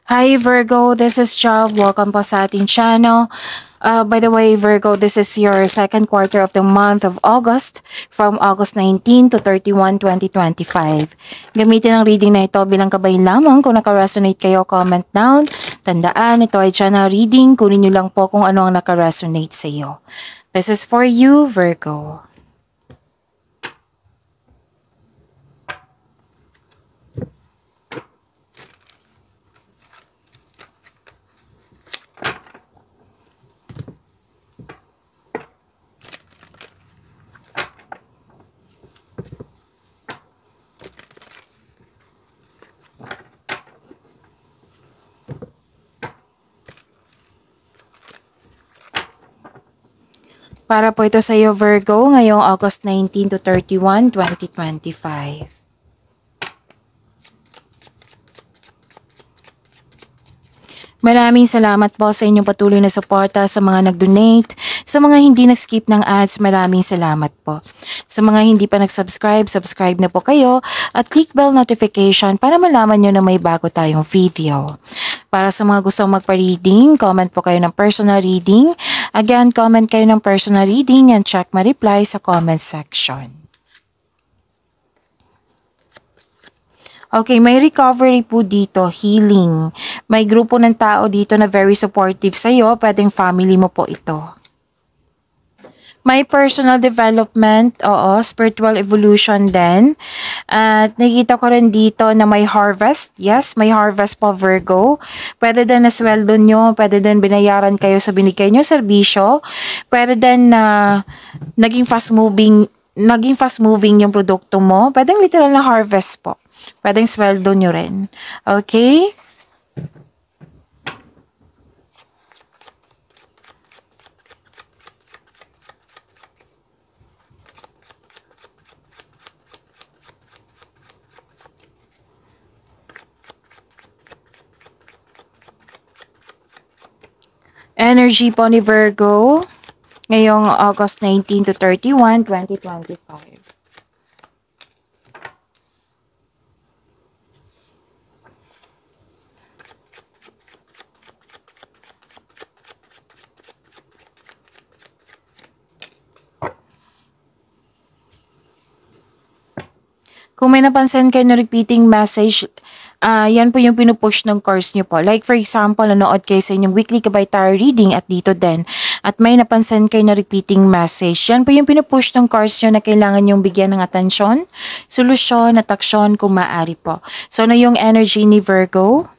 Hi Virgo, this is Job. Welcome po sa ating channel. By the way, Virgo, this is your second quarter of the month of August from August 19 to 31, 2025. Gamitin ang reading na ito bilang gabay lamang. Kung naka-resonate kayo, comment down. Tandaan, ito ay channel reading. Kunin nyo lang po kung ano ang naka-resonate sa iyo. This is for you, Virgo. Para po ito sa iyo, Virgo, ngayong August 19 to 31, 2025. Maraming salamat po sa inyong patuloy na suporta sa mga nag-donate, sa mga hindi nag-skip ng ads, maraming salamat po. Sa mga hindi pa nag-subscribe, subscribe na po kayo at click bell notification para malaman nyo na may bago tayong video. Para sa mga gustong magpa-reading, comment po kayo ng personal reading. Again, comment kayo ng personal reading and check my reply sa comment section. Okay, may recovery po dito, healing. May grupo ng tao dito na very supportive sa'yo. Pwedeng family mo po ito. May personal development, oo, spiritual evolution din. At nakikita ko rin dito na may harvest. Yes, may harvest po, Virgo. Pwede din na sweldo nyo, pwede din binayaran kayo sa binigay nyo serbisyo. Pwede din na naging fast moving yung produkto mo. Pwedeng literal na harvest po. Pwedeng sweldo nyo rin. Okay? Energy po ni Virgo ngayong August 19 to 31, 2025. Kung may napansin kayo na repeating message, yan po yung pinupush ng cards nyo po. Like for example, nanood kayo sa inyong weekly Gabay Tarot reading at dito din. At may napansin kayo na repeating message. Yan po yung pinupush ng cards nyo na kailangan yung bigyan ng atensyon, solusyon at aksyon kung maaari po. So, ano yung energy ni Virgo?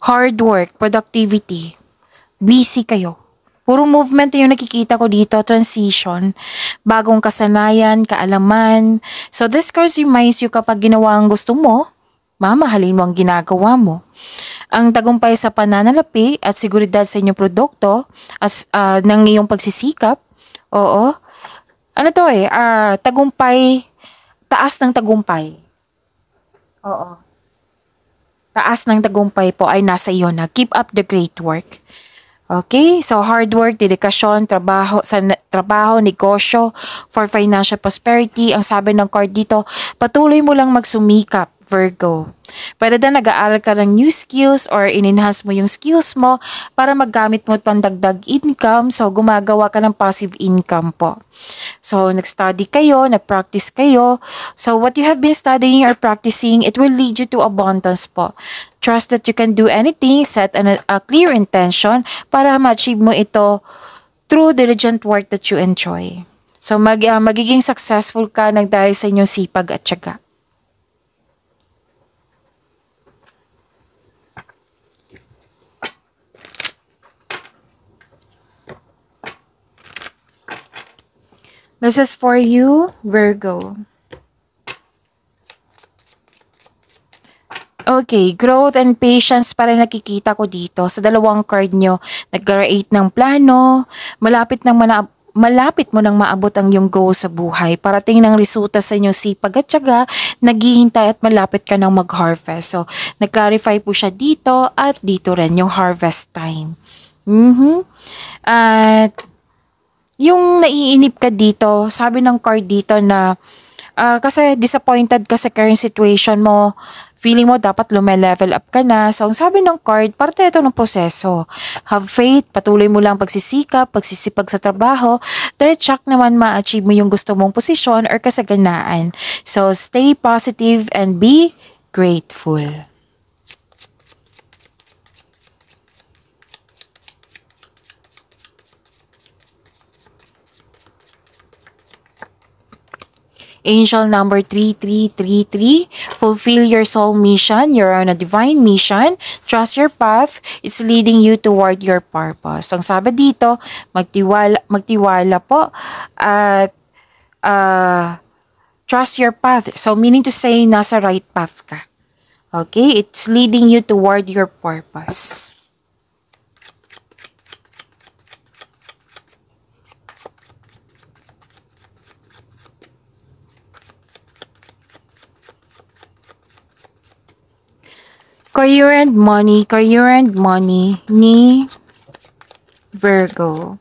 Hard work, productivity, busy kayo. Puro movement yung nakikita ko dito, transition, bagong kasanayan, kaalaman. So this course reminds you kapag ginawa ang gusto mo, mamahalin mo ang ginagawa mo. Ang tagumpay sa pananalapi at seguridad sa inyong produkto ng iyong pagsisikap, oo. Ano to tagumpay, taas ng tagumpay. Oo. Taas ng tagumpay po ay nasa iyo na. Keep up the great work. Okay, so hard work, dedikasyon, trabaho, negosyo, for financial prosperity. Ang sabi ng card dito, patuloy mo lang magsumikap, Virgo. Pwede na nag-aaral ka ng new skills or in-enhance mo yung skills mo para maggamit mo at pandagdag income. So, gumagawa ka ng passive income po. So, nag-study kayo, nag-practice kayo. So, what you have been studying or practicing, it will lead you to abundance po. Trust that you can do anything, set a clear intention para ma-achieve mo ito through diligent work that you enjoy. So, magiging successful ka dahil sa inyong sipag at tiyaga. This is for you, Virgo. Okay, growth and patience para nakikita ko dito sa dalawang card nyo. Nag-create ng plano, malapit mo nang maabot ang iyong goal sa buhay. Parating ng resulta sa inyong sipag at tiyaga, naghihintay at malapit ka nang mag-harvest. So, nag-clarify po siya dito at dito rin yung harvest time. At yung naiinip ka dito, sabi ng card dito na Kasi disappointed ka sa current situation mo, feeling mo dapat lume-level up ka na. So, ang sabi ng card, parte ito ng proseso. Have faith, patuloy mo lang pagsisikap, pagsisipag sa trabaho, dahil check naman ma-achieve mo yung gusto mong posisyon or kasaganaan. So, stay positive and be grateful. Angel number 3333, fulfill your soul mission. You're on a divine mission. Trust your path. It's leading you toward your purpose. So, ang sabi dito, magtiwala po at trust your path. So, meaning to say, nasa right path ka. Okay? It's leading you toward your purpose. Career and money ni Virgo.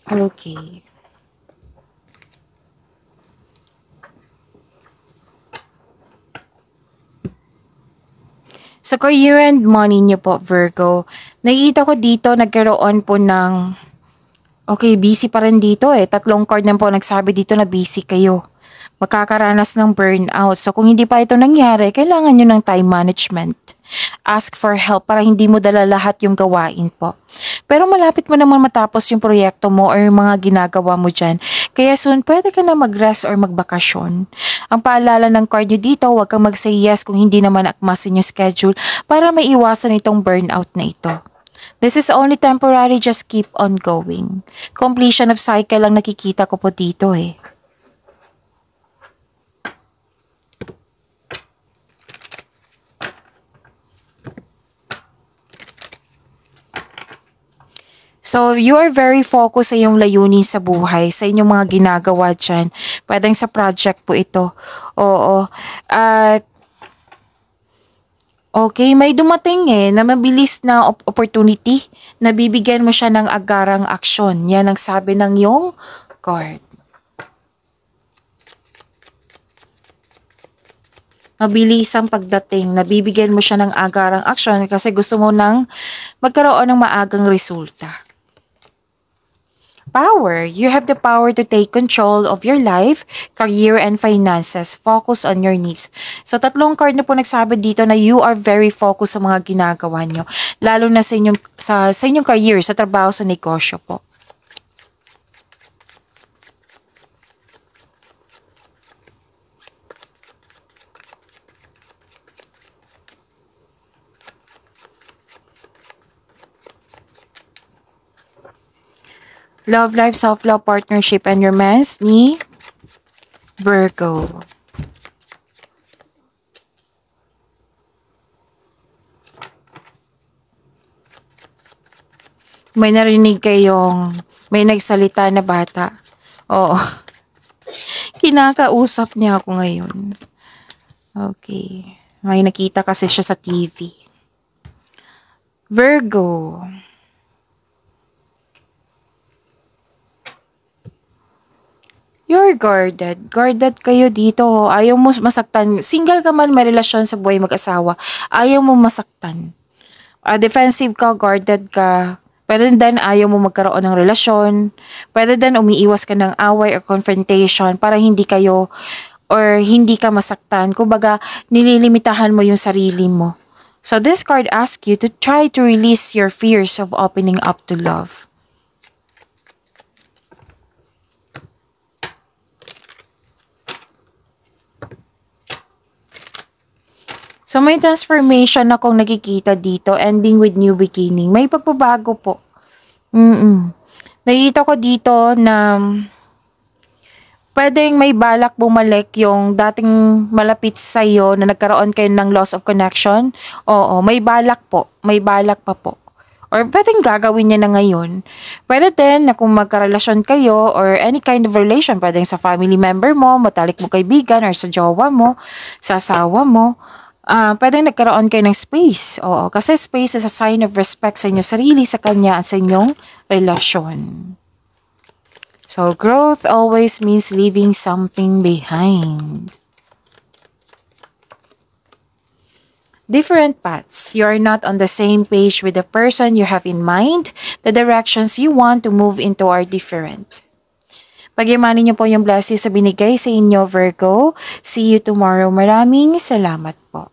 Okay. Sa career and money niyo po, Virgo, nakikita ko dito nagkaroon po ng, okay, busy pa rin dito eh. 3 card na po nagsabi dito na busy kayo. Makakaranas ng burnout. So kung hindi pa ito nangyari, kailangan nyo ng time management. Ask for help para hindi mo dala lahat yung gawain po. Pero malapit mo naman matapos yung proyekto mo or yung mga ginagawa mo dyan. Kaya soon, pwede ka na mag-rest or magbakasyon. Ang paalala ng card nyo dito, huwag kang mag-say yes kung hindi naman akmasin yung schedule para maiwasan itong burnout na ito. This is only temporary, just keep on going. Completion of cycle lang nakikita ko po dito eh. So, you are very focused sa iyong layunin sa buhay, sa inyong mga ginagawa dyan. Pwedeng sa project po ito. Oo. At, okay, may dumating na mabilis na opportunity na bibigyan mo siya ng agarang aksyon. Yan ang sabi ng iyong card. Mabilis ang pagdating, nabibigyan mo siya ng agarang aksyon kasi gusto mo nang magkaroon ng maagang resulta. Power. You have the power to take control of your life, career, and finances. Focus on your needs. So, 3 card na po nagsabi dito na you are very focused sa mga ginagawa nyo. Lalo na sa inyong career, sa trabaho, sa negosyo po. Love life, self-love, partnership, and romance ni Virgo. May narinig kayong may nagsalita na bata. Oo. Kinakausap niya ako ngayon. Okay. May nakita kasi siya sa TV. Virgo. You're guarded. Guarded kayo dito. Ayaw mo masaktan. Single ka man, may relasyon sa buhay mag-asawa. Ayaw mo masaktan. Defensive ka, guarded ka. Pwede din ayaw mo magkaroon ng relasyon. Pwede din umiiwas ka ng away or confrontation para hindi kayo or hindi ka masaktan. Kumbaga, nililimitahan mo yung sarili mo. So this card asks you to try to release your fears of opening up to love. So may transformation akong nakikita dito, ending with new beginning. May pagbabago po. Nakikita ko dito na pwedeng may balak bumalik yung dating malapit sa iyo na nagkaroon kayo ng loss of connection. Oo, may balak po. May balak pa po. Or pwedeng gagawin niya na ngayon. Pwede din na kung magkarelasyon kayo or any kind of relation, pwedeng sa family member mo, matalik mo kaibigan, or sa jowa mo, sa asawa mo. pwedeng nagkaroon kayo ng space. Oo, kasi space is a sign of respect sa inyong sarili, sa kanya, at sa inyong relasyon. So, growth always means leaving something behind. Different paths. You are not on the same page with the person you have in mind. The directions you want to move into are different. Pag-imanin niyo po yung blessings sa binigay sa inyo, Virgo. See you tomorrow. Maraming salamat po.